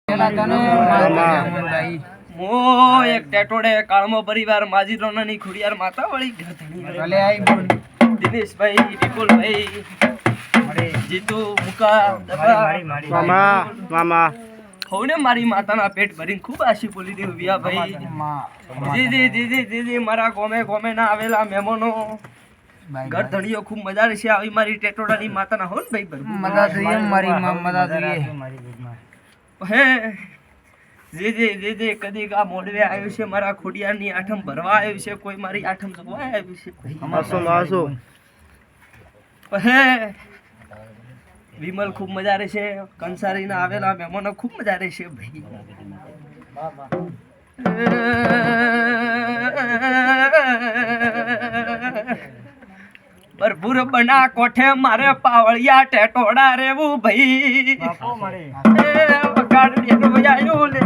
એક ટેટોડે કાળમો પરિવાર માજી રોનાની ખુડિયાર માતા વળી દિનેશભાઈ વિપુલભાઈ જીતુ મુકા મામા હવને મારી માતાના પેટ ભરીને ખૂબ આશી બોલી દે વિયા ભાઈ જી મારા ગોમે ના આવેલા મહેમાનો ઘર ધણીઓ ખૂબ મજા છે આવી મારી ટેટોડાની માતાના હો ને ભાઈ મજા જોઈએ મારી મજા જોઈએ હે જે કદી આ મોડવે આવ્યું છે મારા ખોડિયારની આઠમ ભરવા આવ્યું છે કોઈ મારી આઠમ જોવા આવ્યું છે હે વિમલ ખૂબ મજા રહે છે કંસારીના આવેલા મહેમાનો ખૂબ મજા રહે છે ભાઈ ભરપૂર બના કોઠે મારે પાવળિયા ટેટોડા રેવું ભાઈ વગાડ દેનું આવ્યું લે